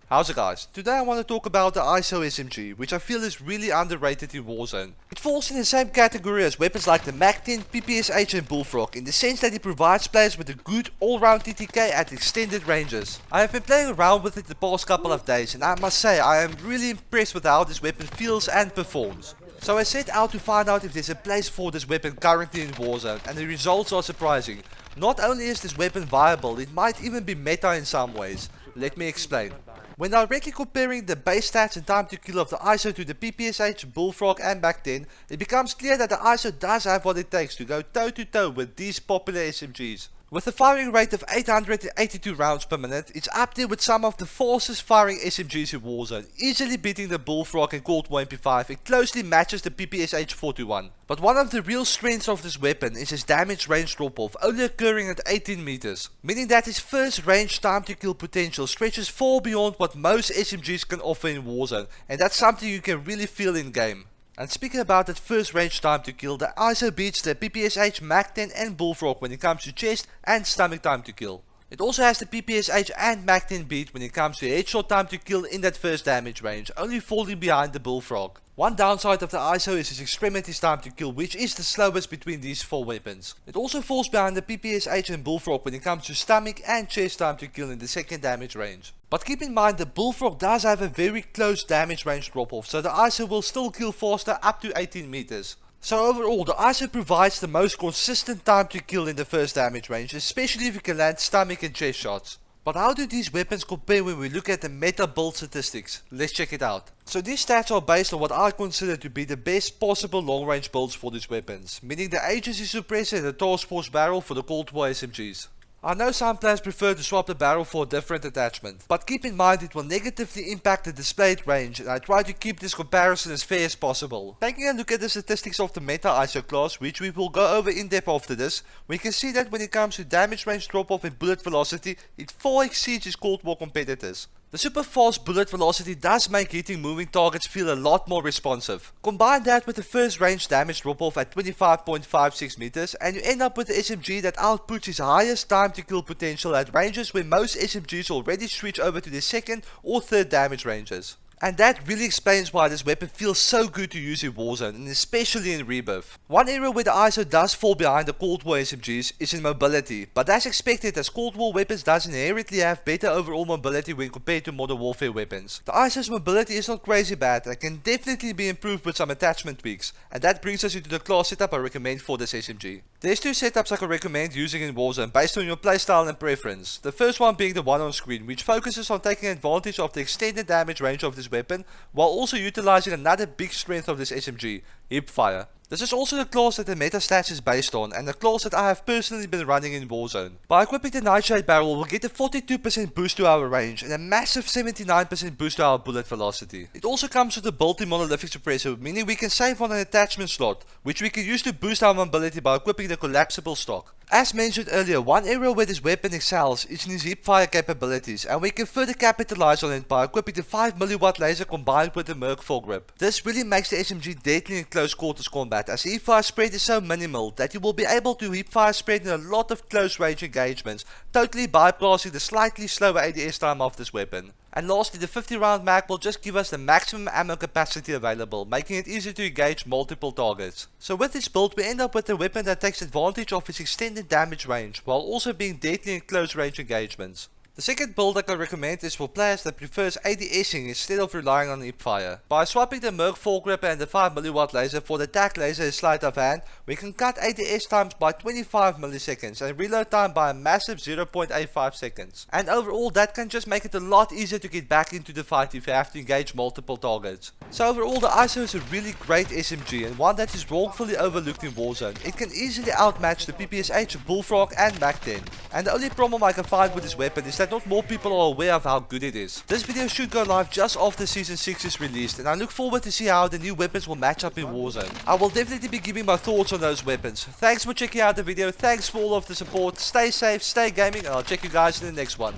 How's it guys? Today I want to talk about the ISO SMG, which I feel is really underrated in Warzone. It falls in the same category as weapons like the Mac 10, PPSH and Bullfrog, in the sense that it provides players with a good all-round TTK at extended ranges. I have been playing around with it the past couple of days, and I must say I am really impressed with how this weapon feels and performs. So I set out to find out if there's a place for this weapon currently in Warzone, and the results are surprising. Not only is this weapon viable, it might even be meta in some ways. Let me explain. When directly comparing the base stats and time to kill of the ISO to the PPSH, Bullfrog and Mac 10, it becomes clear that the ISO does have what it takes to go toe to toe with these popular SMGs. With a firing rate of 882 rounds per minute, it's up there with some of the fastest firing SMGs in Warzone, easily beating the Bullfrog and Cold War MP5. It closely matches the PPSH 421. But one of the real strengths of this weapon is his damage range drop-off, only occurring at 18 meters, meaning that his first range time to kill potential stretches far beyond what most SMGs can offer in Warzone, and that's something you can really feel in game. And speaking about that first range time to kill, the ISO beats the PPSH, Mac 10 and Bullfrog when it comes to chest and stomach time to kill. It also has the PPSH and Mac 10 beat when it comes to headshot time to kill in that first damage range, only falling behind the Bullfrog. One downside of the ISO is its extremities time to kill, which is the slowest between these four weapons. It also falls behind the PPSH and Bullfrog when it comes to stomach and chest time to kill in the second damage range. But keep in mind the Bullfrog does have a very close damage range drop off, so the ISO will still kill faster up to 18 meters. So overall, the ISO provides the most consistent time to kill in the first damage range, especially if you can land stomach and chest shots. But how do these weapons compare when we look at the meta build statistics? Let's check it out. So these stats are based on what I consider to be the best possible long range builds for these weapons, meaning the agency suppressor and the task force barrel for the Cold War SMGs. I know some players prefer to swap the barrel for a different attachment, but keep in mind it will negatively impact the displayed range, and I try to keep this comparison as fair as possible. Taking a look at the statistics of the meta ISO class, which we will go over in depth after this, we can see that when it comes to damage range drop off and bullet velocity, it far exceeds its Cold War competitors. The super fast bullet velocity does make hitting moving targets feel a lot more responsive. Combine that with the first range damage drop off at 25.56 meters and you end up with the SMG that outputs its highest time to kill potential at ranges where most SMGs already switch over to their second or third damage ranges. And that really explains why this weapon feels so good to use in Warzone, and especially in Rebirth. One area where the ISO does fall behind the Cold War SMGs is in mobility, but that's expected as Cold War weapons does inherently have better overall mobility when compared to Modern Warfare weapons. The ISO's mobility is not crazy bad and can definitely be improved with some attachment tweaks, and that brings us into the class setup I recommend for this SMG. There's two setups I can recommend using in Warzone based on your playstyle and preference. The first one being the one on screen, which focuses on taking advantage of the extended damage range of this weapon while also utilizing another big strength of this SMG, hipfire. This is also the class that the meta stats is based on, and the class that I have personally been running in Warzone. By equipping the Nightshade barrel, we'll get a 42% boost to our range and a massive 79% boost to our bullet velocity. It also comes with a built-in monolithic suppressor, meaning we can save on an attachment slot, which we can use to boost our mobility by equipping the collapsible stock. As mentioned earlier, one area where this weapon excels is in its hipfire capabilities, and we can further capitalize on it by equipping the 5mW laser combined with the Merc foregrip. This really makes the SMG deadly in close quarters combat, as the hipfire spread is so minimal that you will be able to hipfire spread in a lot of close range engagements, totally bypassing the slightly slower ADS time of this weapon. And lastly, the 50 round mag will just give us the maximum ammo capacity available, making it easy to engage multiple targets. So with this build we end up with a weapon that takes advantage of its extended damage range, while also being deadly in close range engagements. The second build I can recommend is for players that prefers ADSing instead of relying on hipfire. By swapping the Merc foregrip and the 5mW laser for the TAC laser and sleight of hand, we can cut ADS times by 25 milliseconds and reload time by a massive 0.85 seconds. And overall that can just make it a lot easier to get back into the fight if you have to engage multiple targets. So overall the ISO is a really great SMG and one that is wrongfully overlooked in Warzone. It can easily outmatch the PPSH, Bullfrog and Mac 10. And the only problem I can find with this weapon is that not more people are aware of how good it is. This video should go live just after Season 6 is released, and I look forward to see how the new weapons will match up in Warzone. I will definitely be giving my thoughts on those weapons. Thanks for checking out the video, thanks for all of the support, stay safe, stay gaming, and I'll check you guys in the next one.